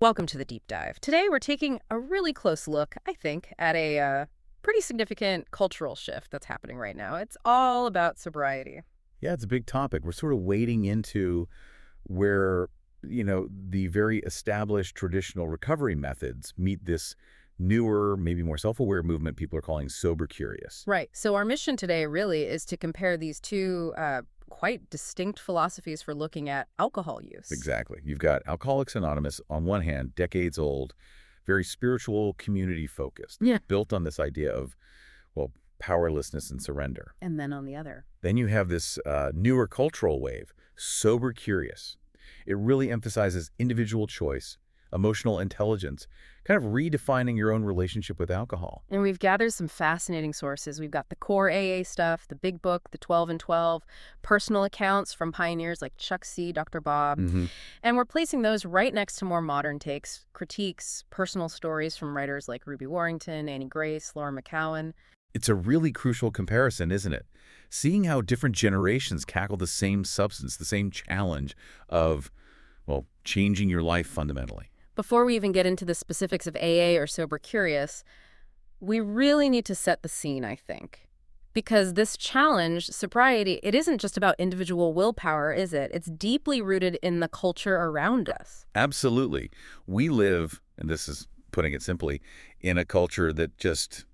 Welcome to the deep dive. Today we're taking a really close look, I think, at a pretty significant cultural shift that's happening right now. It's all about sobriety. Yeah, it's a big topic. We're sort of wading into where, the very established traditional recovery methods meet this newer, maybe more self-aware movement people are calling sober curious. Right. So our mission today really is to compare these two quite distinct philosophies for looking at alcohol use. Exactly. You've got Alcoholics Anonymous on one hand, decades old, very spiritual, community focused, Yeah. built on this idea of, well, powerlessness and surrender. And then on the other. Then you have this newer cultural wave, sober curious. It really emphasizes individual choice, emotional intelligence, kind of redefining your own relationship with alcohol. And we've gathered some fascinating sources. We've got the core AA stuff, the big book, the 12 and 12, personal accounts from pioneers like Chuck C., Dr. Bob. hmm And we're placing those right next to more modern takes, critiques, personal stories from writers like Ruby Warrington, Annie Grace, Laura McCowan. It's a really crucial comparison, isn't it? Seeing how different generations tackle the same substance, the same challenge of, well, changing your life fundamentally. Before we even get into the specifics of AA or Sober Curious, we really need to set the scene, I think. Because this challenge, sobriety, it isn't just about individual willpower, is it? It's deeply rooted in the culture around us. Absolutely. We live, and this is putting it simply, in a culture that just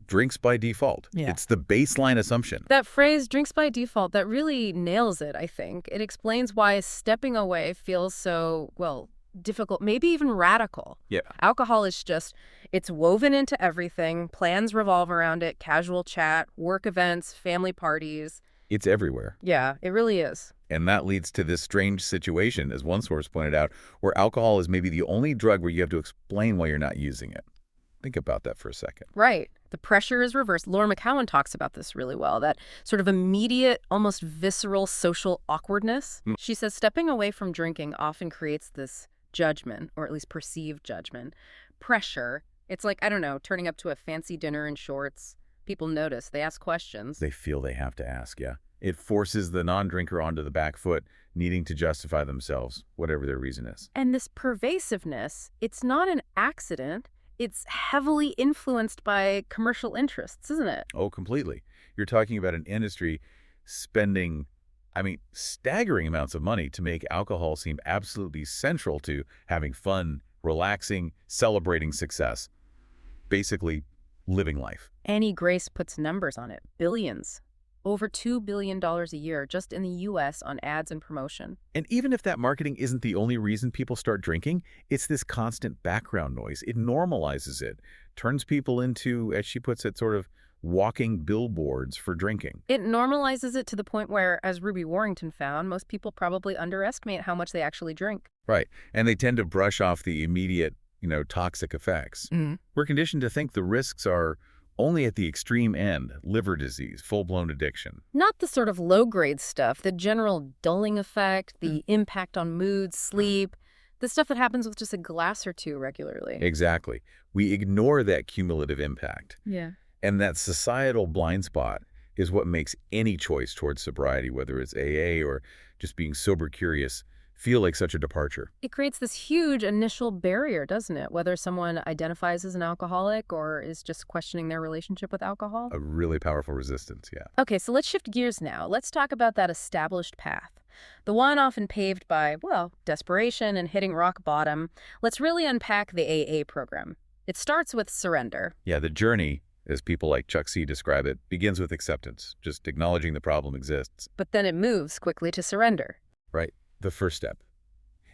drinks by default. Yeah. It's the baseline assumption. That phrase, drinks by default, that really nails it, I think. It explains why stepping away feels so, well, difficult, maybe even radical. Yeah. Alcohol is just, it's woven into everything. Plans revolve around it, casual chat, work events, family parties. It's everywhere. Yeah, it really is. And that leads to this strange situation, as one source pointed out, where alcohol is maybe the only drug where you have to explain why you're not using it. Think about that for a second. Right. The pressure is reversed. Laura McCowan talks about this really well, that sort of immediate, almost visceral social awkwardness. She says stepping away from drinking often creates this judgment, or at least perceived judgment, pressure. It's like, I don't know, turning up to a fancy dinner in shorts. People notice. They ask questions. They feel they have to ask, yeah. It forces the non-drinker onto the back foot, needing to justify themselves, whatever their reason is. And this pervasiveness, it's not an accident. It's heavily influenced by commercial interests, isn't it? Oh, completely. You're talking about an industry spending, staggering amounts of money to make alcohol seem absolutely central to having fun, relaxing, celebrating success. Basically, living life. Annie Grace puts numbers on it. Billions. Over $2 billion a year just in the U.S. on ads and promotion. And even if that marketing isn't the only reason people start drinking, it's this constant background noise. It normalizes it, turns people into, as she puts it, sort of walking billboards for drinking. It normalizes it to the point where, as Ruby Warrington found, most people probably underestimate how much they actually drink. Right. And they tend to brush off the immediate, toxic effects. We're conditioned to think the risks are only at the extreme end, liver disease, full-blown addiction. Not the sort of low-grade stuff, the general dulling effect, the impact on mood, sleep, the stuff that happens with just a glass or two regularly. Exactly. We ignore that cumulative impact. Yeah. And that societal blind spot is what makes any choice towards sobriety, whether it's AA or just being sober curious, feel like such a departure. It creates this huge initial barrier, doesn't it? Whether someone identifies as an alcoholic or is just questioning their relationship with alcohol. A really powerful resistance, yeah. Okay, so let's shift gears now. Let's talk about that established path. The one often paved by, well, desperation and hitting rock bottom. Let's really unpack the AA program. It starts with surrender. Yeah, the journey, as people like Chuck C. describe it, begins with acceptance, just acknowledging the problem exists. But then it moves quickly to surrender. Right. The first step.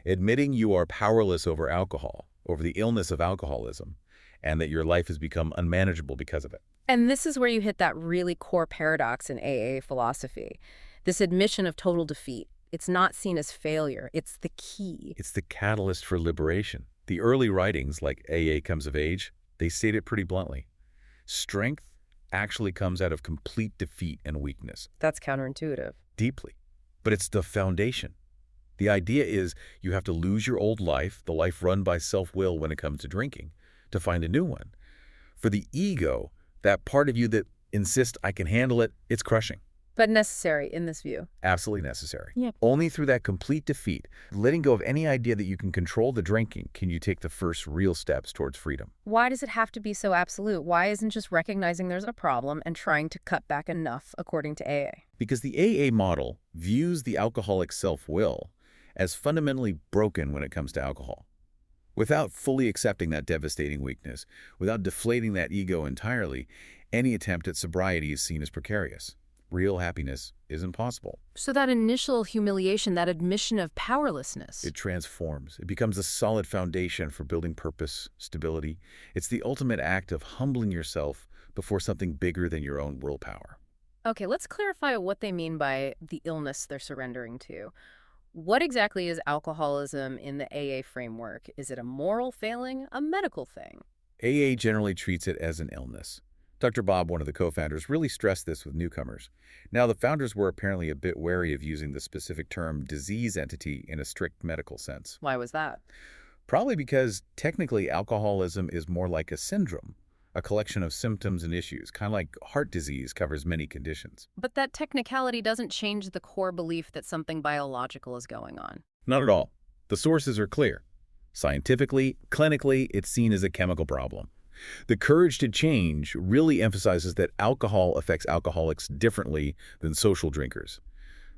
Admitting you are powerless over alcohol, over the illness of alcoholism, and that your life has become unmanageable because of it. And this is where you hit that really core paradox in AA philosophy. This admission of total defeat. It's not seen as failure. It's the key. It's the catalyst for liberation. The early writings, like AA Comes of Age, they state it pretty bluntly. Strength actually comes out of complete defeat and weakness. That's counterintuitive. Deeply. But it's the foundation. The idea is you have to lose your old life, the life run by self-will when it comes to drinking, to find a new one. For the ego, that part of you that insists I can handle it, it's crushing. But necessary in this view. Absolutely necessary. Yeah. Only through that complete defeat, letting go of any idea that you can control the drinking, can you take the first real steps towards freedom. Why does it have to be so absolute? Why isn't just recognizing there's a problem and trying to cut back enough, according to AA? Because the AA model views the alcoholic's self-will as fundamentally broken when it comes to alcohol. Without fully accepting that devastating weakness, without deflating that ego entirely, any attempt at sobriety is seen as precarious. Real happiness isn't possible. So that initial humiliation, that admission of powerlessness. It transforms. It becomes a solid foundation for building purpose, stability. It's the ultimate act of humbling yourself before something bigger than your own willpower. Okay, let's clarify what they mean by the illness they're surrendering to. What exactly is alcoholism in the AA framework? Is it a moral failing, a medical thing? AA generally treats it as an illness. Dr. Bob, one of the co-founders, really stressed this with newcomers. Now, the founders were apparently a bit wary of using the specific term disease entity in a strict medical sense. Why was that? Probably because technically alcoholism is more like a syndrome, a collection of symptoms and issues, kind of like heart disease covers many conditions. But that technicality doesn't change the core belief that something biological is going on. Not at all. The sources are clear. Scientifically, clinically, it's seen as a chemical problem. The courage to change really emphasizes that alcohol affects alcoholics differently than social drinkers.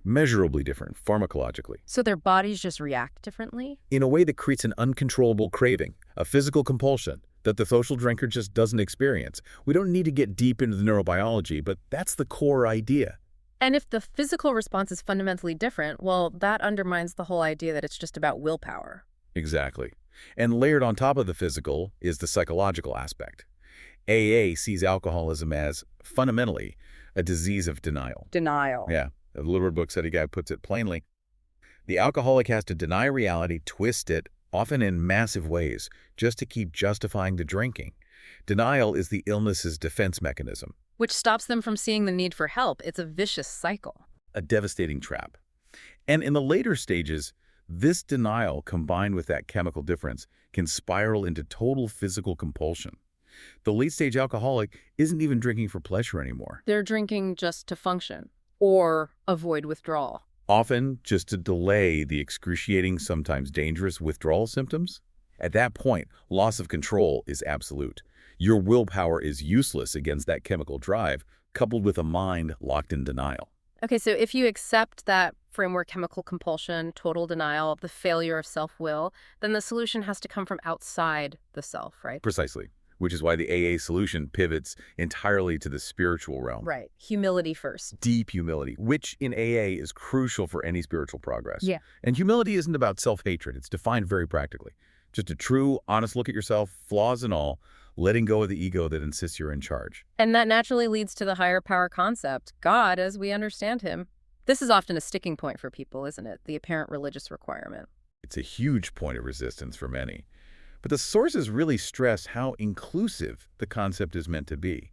Measurably different, pharmacologically. So their bodies just react differently? In a way that creates an uncontrollable craving, a physical compulsion that the social drinker just doesn't experience. We don't need to get deep into the neurobiology, but that's the core idea. And if the physical response is fundamentally different, well, that undermines the whole idea that it's just about willpower. Exactly. And layered on top of the physical is the psychological aspect. AA sees alcoholism as, fundamentally, a disease of denial. Denial. Yeah, the Little Red Book study guide puts it plainly. The alcoholic has to deny reality, twist it, often in massive ways, just to keep justifying the drinking. Denial is the illness's defense mechanism. Which stops them from seeing the need for help. It's a vicious cycle. A devastating trap. And in the later stages, this denial, combined with that chemical difference, can spiral into total physical compulsion. The late-stage alcoholic isn't even drinking for pleasure anymore. They're drinking just to function or avoid withdrawal. Often just to delay the excruciating, sometimes dangerous withdrawal symptoms. At that point, loss of control is absolute. Your willpower is useless against that chemical drive, coupled with a mind locked in denial. Okay, so if you accept that framework, chemical compulsion, total denial, the failure of self-will, then the solution has to come from outside the self, right? Precisely, which is why the AA solution pivots entirely to the spiritual realm. Right. Humility first. Deep humility, which in AA is crucial for any spiritual progress. Yeah. And humility isn't about self-hatred. It's defined very practically. Just a true, honest look at yourself, flaws and all, letting go of the ego that insists you're in charge. And that naturally leads to the higher power concept, God as we understand him. This is often a sticking point for people, isn't it? The apparent religious requirement. It's a huge point of resistance for many. But the sources really stress how inclusive the concept is meant to be.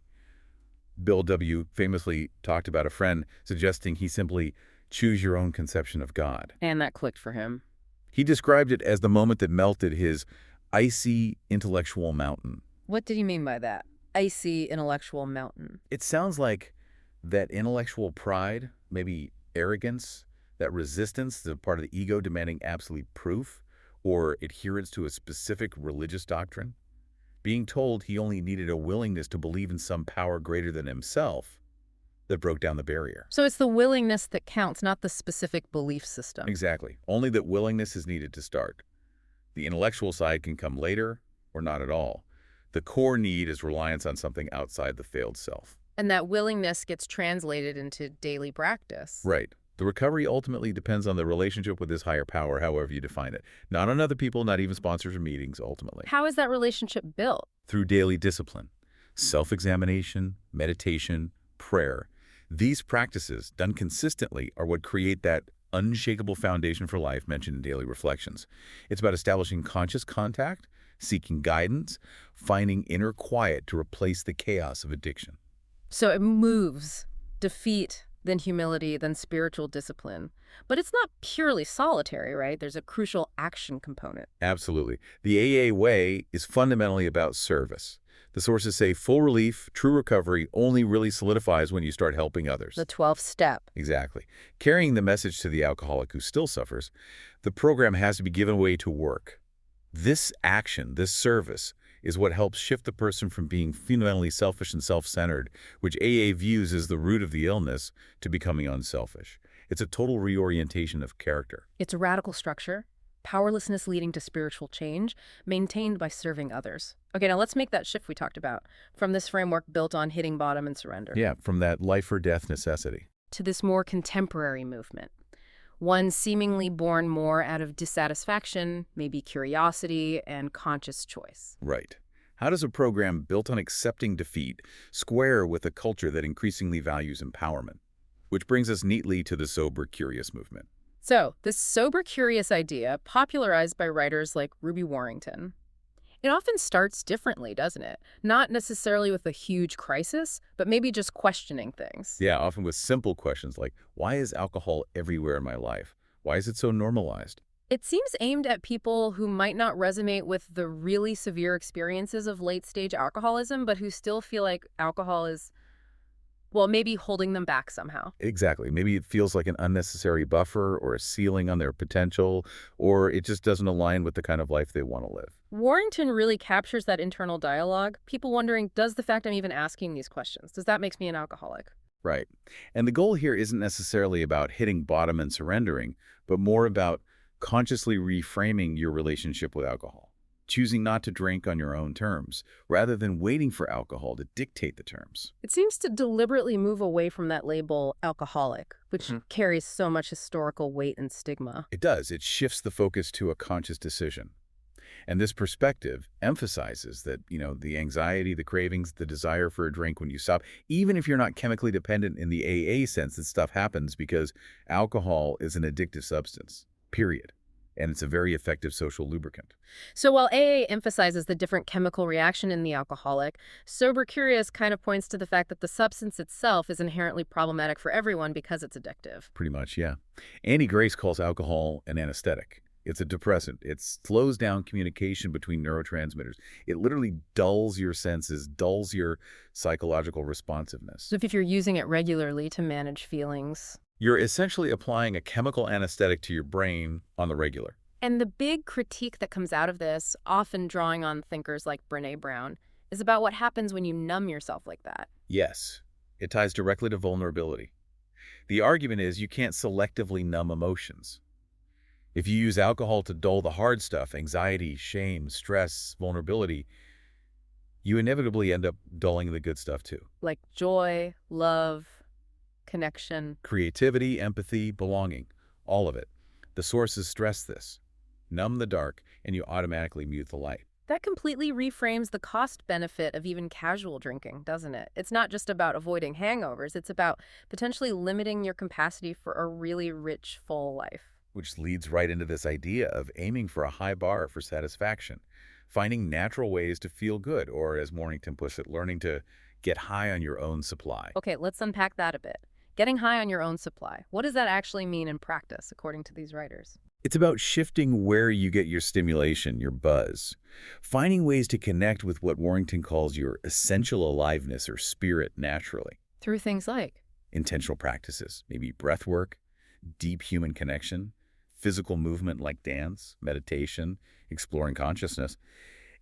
Bill W. famously talked about a friend suggesting he simply choose your own conception of God. And that clicked for him. He described it as the moment that melted his icy intellectual mountain. What did he mean by that? Icy intellectual mountain. It sounds like that intellectual pride, maybe arrogance, that resistance, the part of the ego demanding absolute proof or adherence to a specific religious doctrine. Being told he only needed a willingness to believe in some power greater than himself that broke down the barrier. So it's the willingness that counts, not the specific belief system. Exactly. Only that willingness is needed to start. The intellectual side can come later or not at all. The core need is reliance on something outside the failed self. And that willingness gets translated into daily practice. Right. The recovery ultimately depends on the relationship with this higher power, however you define it. Not on other people, not even sponsors or meetings, ultimately. How is that relationship built? Through daily discipline, self-examination, meditation, prayer. These practices, done consistently, are what create that unshakable foundation for life mentioned in Daily Reflections. It's about establishing conscious contact, seeking guidance, finding inner quiet to replace the chaos of addiction. So it moves, defeat, then humility, then spiritual discipline. But it's not purely solitary, right? There's a crucial action component. Absolutely. The AA way is fundamentally about service. The sources say full relief, true recovery, only really solidifies when you start helping others. The 12th step. Exactly. Carrying the message to the alcoholic who still suffers, the program has to be given way to work. This action, this service, is what helps shift the person from being fundamentally selfish and self-centered, which AA views as the root of the illness, to becoming unselfish. It's a total reorientation of character. It's a radical structure, powerlessness leading to spiritual change, maintained by serving others. Okay, now let's make that shift we talked about, from this framework built on hitting bottom and surrender. Yeah, from that life or death necessity. To this more contemporary movement. One seemingly born more out of dissatisfaction, maybe curiosity, and conscious choice. Right. How does a program built on accepting defeat square with a culture that increasingly values empowerment? Which brings us neatly to the sober, curious movement. So, this sober, curious idea, popularized by writers like Ruby Warrington, it often starts differently, doesn't it? Not necessarily with a huge crisis, but maybe just questioning things. Yeah, often with simple questions like, why is alcohol everywhere in my life? Why is it so normalized? It seems aimed at people who might not resonate with the really severe experiences of late-stage alcoholism, but who still feel like alcohol is, well, maybe holding them back somehow. Exactly. Maybe it feels like an unnecessary buffer or a ceiling on their potential, or it just doesn't align with the kind of life they want to live. Warrington really captures that internal dialogue, people wondering, does the fact I'm even asking these questions, does that make me an alcoholic? Right. And the goal here isn't necessarily about hitting bottom and surrendering, but more about consciously reframing your relationship with alcohol, choosing not to drink on your own terms, rather than waiting for alcohol to dictate the terms. It seems to deliberately move away from that label alcoholic, which carries so much historical weight and stigma. It does. It shifts the focus to a conscious decision. And this perspective emphasizes that, the anxiety, the cravings, the desire for a drink when you stop, even if you're not chemically dependent in the AA sense, that stuff happens because alcohol is an addictive substance, period. And it's a very effective social lubricant. So while AA emphasizes the different chemical reaction in the alcoholic, Sober Curious kind of points to the fact that the substance itself is inherently problematic for everyone because it's addictive. Pretty much, yeah. Annie Grace calls alcohol an anesthetic. It's a depressant. It slows down communication between neurotransmitters. It literally dulls your senses, dulls your psychological responsiveness. So if you're using it regularly to manage feelings, you're essentially applying a chemical anesthetic to your brain on the regular. And the big critique that comes out of this, often drawing on thinkers like Brené Brown, is about what happens when you numb yourself like that. Yes, it ties directly to vulnerability. The argument is you can't selectively numb emotions. If you use alcohol to dull the hard stuff, anxiety, shame, stress, vulnerability, you inevitably end up dulling the good stuff too. Like joy, love, connection. Creativity, empathy, belonging, all of it. The sources stress this. Numb the dark, and you automatically mute the light. That completely reframes the cost-benefit of even casual drinking, doesn't it? It's not just about avoiding hangovers. It's about potentially limiting your capacity for a really rich, full life. Which leads right into this idea of aiming for a high bar for satisfaction, finding natural ways to feel good, or as Warrington puts it, learning to get high on your own supply. Okay, let's unpack that a bit. Getting high on your own supply. What does that actually mean in practice, according to these writers? It's about shifting where you get your stimulation, your buzz, finding ways to connect with what Warrington calls your essential aliveness or spirit naturally. Through things like intentional practices, maybe breath work, deep human connection, physical movement like dance, meditation, exploring consciousness.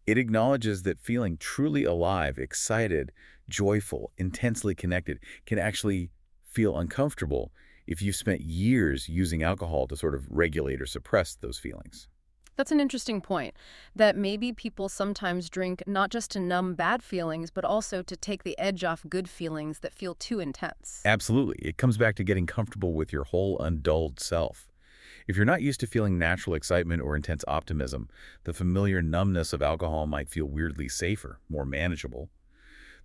It acknowledges that feeling truly alive, excited, joyful, intensely connected can actually feel uncomfortable if you've spent years using alcohol to sort of regulate or suppress those feelings. That's an interesting point, that maybe people sometimes drink not just to numb bad feelings, but also to take the edge off good feelings that feel too intense. Absolutely. It comes back to getting comfortable with your whole undulled self. If you're not used to feeling natural excitement or intense optimism, the familiar numbness of alcohol might feel weirdly safer, more manageable.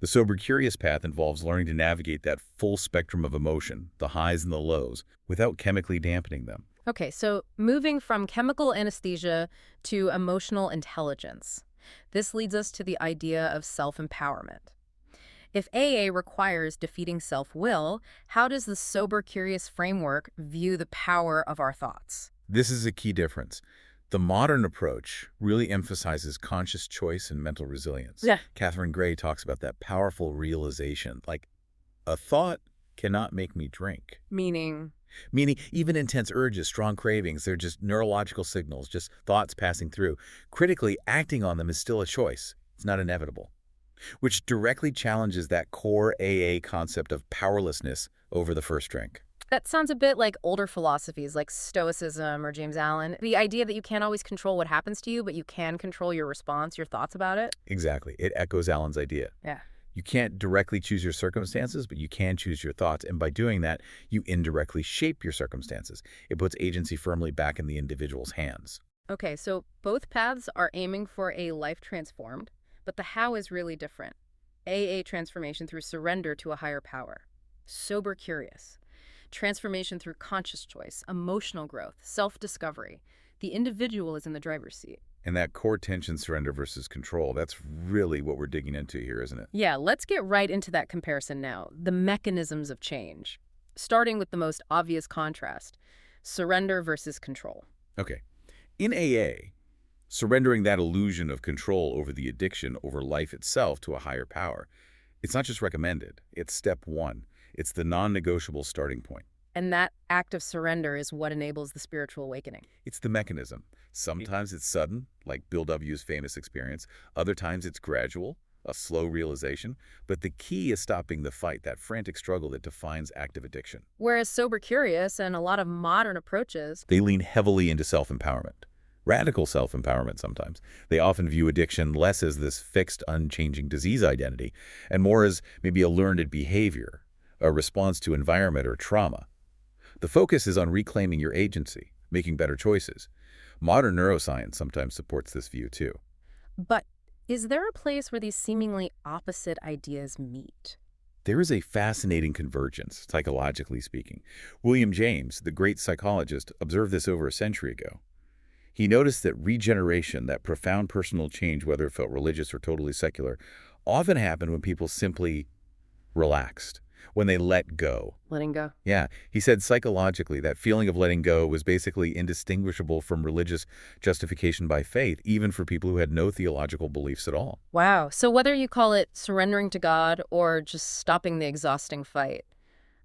The Sober Curious path involves learning to navigate that full spectrum of emotion, the highs and the lows, without chemically dampening them. Okay, so moving from chemical anesthesia to emotional intelligence. This leads us to the idea of self-empowerment. If AA requires defeating self-will, how does the Sober Curious framework view the power of our thoughts? This is a key difference. The modern approach really emphasizes conscious choice and mental resilience. Yeah. Catherine Gray talks about that powerful realization, like, a thought cannot make me drink. Meaning, Meaning, even intense urges, strong cravings, they're just neurological signals, just thoughts passing through. Critically, acting on them is still a choice. It's not inevitable. Which directly challenges that core AA concept of powerlessness over the first drink. that sounds a bit like older philosophies like Stoicism or James Allen. The idea that you can't always control what happens to you, but you can control your response, your thoughts about it. Exactly. It echoes Allen's idea. Yeah. You can't directly choose your circumstances, but you can choose your thoughts. And by doing that, you indirectly shape your circumstances. It puts agency firmly back in the individual's hands. Okay, so both paths are aiming for a life transformed, but the how is really different. AA transformation through surrender to a higher power. Sober curious. Transformation through conscious choice, emotional growth, self-discovery. The individual is in the driver's seat. And that core tension, surrender versus control, that's really what we're digging into here, isn't it? Yeah, let's get right into that comparison now. The mechanisms of change. Starting with the most obvious contrast. Surrender versus control. Okay. In AA, surrendering that illusion of control over the addiction, over life itself to a higher power, it's not just recommended. It's step one. It's the non-negotiable starting point. And that act of surrender is what enables the spiritual awakening. It's the mechanism. Sometimes it's sudden, like Bill W.'s famous experience. Other times it's gradual, a slow realization. But the key is stopping the fight, that frantic struggle that defines active addiction. Whereas sober curious and a lot of modern approaches, They lean heavily into self-empowerment. Radical self-empowerment sometimes. They often view addiction less as this fixed, unchanging disease identity, and more as maybe a learned behavior, a response to environment or trauma. The focus is on reclaiming your agency, making better choices. Modern neuroscience sometimes supports this view too. but is there a place where these seemingly opposite ideas meet? There is a fascinating convergence, psychologically speaking. William James, the great psychologist, observed this over a century ago. He noticed that regeneration, that profound personal change, whether it felt religious or totally secular, often happened when people simply relaxed, when they let go. Letting go. Yeah, he said psychologically that feeling of letting go was basically indistinguishable from religious justification by faith, even for people who had no theological beliefs at all. Wow. So whether you call it surrendering to God or just stopping the exhausting fight,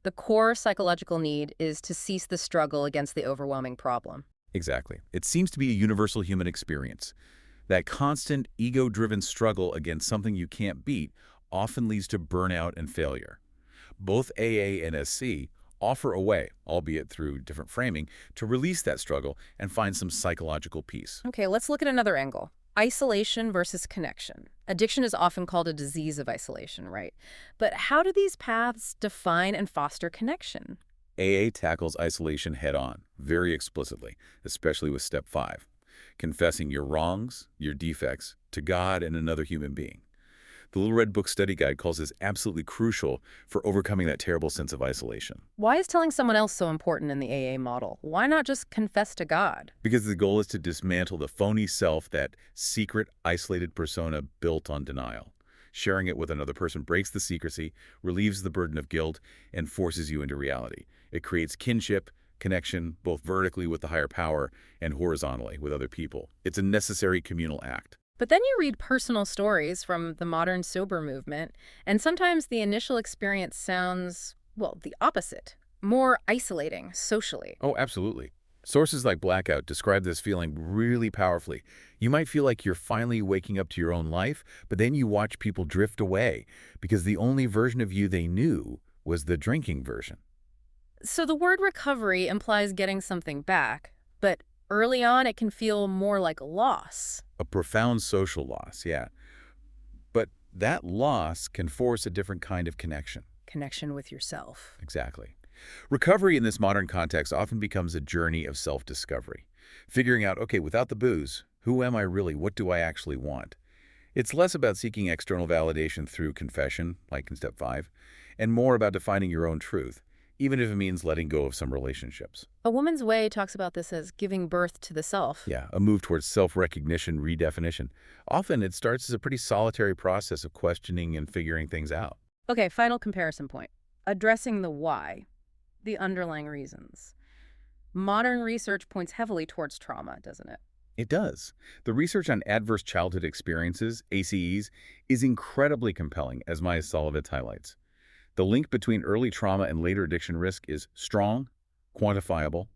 the core psychological need is to cease the struggle against the overwhelming problem. Exactly. It seems to be a universal human experience. That constant ego-driven struggle against something you can't beat often leads to burnout and failure. Both AA and SC offer a way, albeit through different framing, to release that struggle and find some psychological peace. Okay, let's look at another angle. Isolation versus connection. Addiction is often called a disease of isolation, right? But how do these paths define and foster connection? AA tackles isolation head-on, very explicitly, especially with step 5, confessing your wrongs, your defects, to God and another human being. The Little Red Book Study Guide calls this absolutely crucial for overcoming that terrible sense of isolation. Why is telling someone else so important in the AA model? Why not just confess to God? Because the goal is to dismantle the phony self, that secret, isolated persona built on denial. Sharing it with another person breaks the secrecy, relieves the burden of guilt, and forces you into reality. It creates kinship, connection, both vertically with the higher power and horizontally with other people. It's a necessary communal act. But then you read personal stories from the modern sober movement, and sometimes the initial experience sounds, well, the opposite, more isolating socially. Oh, absolutely. Sources like Blackout describe this feeling really powerfully. You might feel like you're finally waking up to your own life, but then you watch people drift away because the only version of you they knew was the drinking version. So the word recovery implies getting something back, but early on it can feel more like a loss. A profound social loss, yeah. But that loss can force a different kind of connection. Connection with yourself. Exactly. Recovery in this modern context often becomes a journey of self-discovery. Figuring out, okay, without the booze, who am I really? What do I actually want? It's less about seeking external validation through confession, like in step 5, and more about defining your own truth, even if it means letting go of some relationships. A Woman's Way talks about this as giving birth to the self. Yeah, a move towards self-recognition, redefinition. Often it starts as a pretty solitary process of questioning and figuring things out. Okay, final comparison point. Addressing the why, the underlying reasons. Modern research points heavily towards trauma, doesn't it? It does. The research on adverse childhood experiences, ACEs, is incredibly compelling, as Maya Solovitz highlights. The link between early trauma and later addiction risk is strong, quantifiable.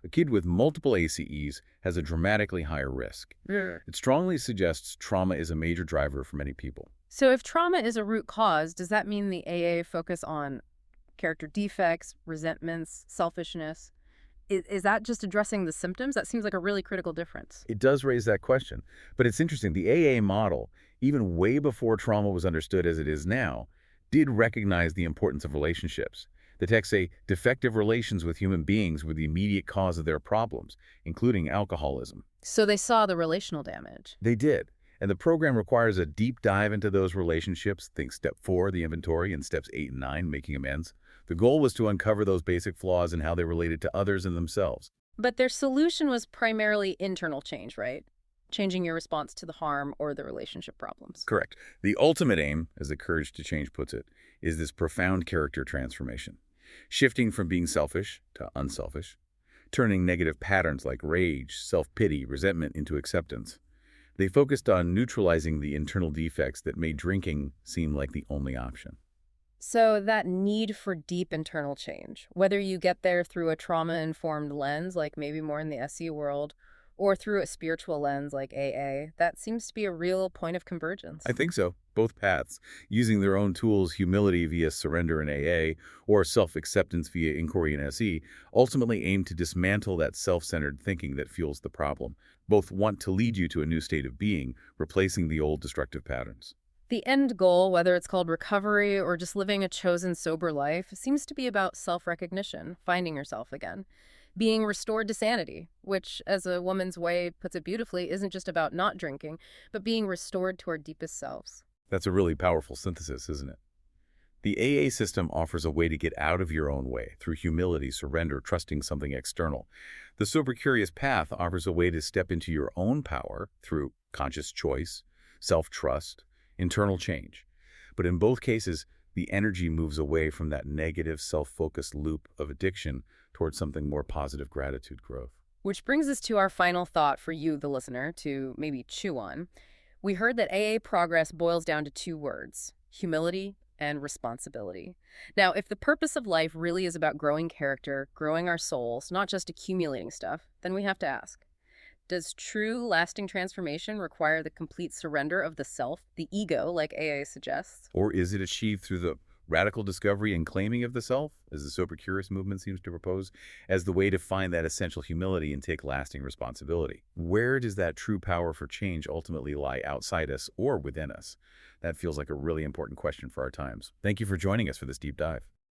A kid with multiple ACEs has a dramatically higher risk. Yeah. It strongly suggests trauma is a major driver for many people. So if trauma is a root cause, does that mean the AA focus on character defects, resentments, selfishness? Is that just addressing the symptoms? That seems like a really critical difference. It does raise that question. But it's interesting, the AA model, even way before trauma was understood as it is now, did recognize the importance of relationships. The texts say defective relations with human beings were the immediate cause of their problems, including alcoholism. So they saw the relational damage. They did. And the program requires a deep dive into those relationships. Think step 4, the inventory, and steps 8 and 9, making amends. The goal was to uncover those basic flaws and how they related to others and themselves. But their solution was primarily internal change, right? Changing your response to the harm or the relationship problems. Correct. The ultimate aim, as the Courage to Change puts it, is this profound character transformation. Shifting from being selfish to unselfish, turning negative patterns like rage, self-pity, resentment into acceptance. They focused on neutralizing the internal defects that made drinking seem like the only option. So that need for deep internal change, whether you get there through a trauma-informed lens, like maybe more in the SE world, or through a spiritual lens like AA, that seems to be a real point of convergence. I think so. Both paths, using their own tools, humility via surrender in AA or self-acceptance via inquiry in SE, ultimately aim to dismantle that self-centered thinking that fuels the problem. Both want to lead you to a new state of being, replacing the old destructive patterns. The end goal, whether it's called recovery or just living a chosen sober life, seems to be about self-recognition, finding yourself again, being restored to sanity, which, as a woman's way puts it beautifully, isn't just about not drinking, but being restored to our deepest selves. That's a really powerful synthesis, isn't it? The AA system offers a way to get out of your own way through humility, surrender, trusting something external. The Sober Curious path offers a way to step into your own power through conscious choice, self-trust, internal change. But in both cases, the energy moves away from that negative, self-focused loop of addiction towards something more positive gratitude growth. Which brings us to our final thought for you, the listener, to maybe chew on. We heard that AA progress boils down to 2 words, humility and responsibility. Now, if the purpose of life really is about growing character, growing our souls, not just accumulating stuff, then we have to ask, does true lasting transformation require the complete surrender of the self, the ego, like AA suggests? Or is it achieved through the radical discovery and claiming of the self, as the Sober Curious movement seems to propose, as the way to find that essential humility and take lasting responsibility? Where does that true power for change ultimately lie, outside us or within us? That feels like a really important question for our times. Thank you for joining us for this deep dive.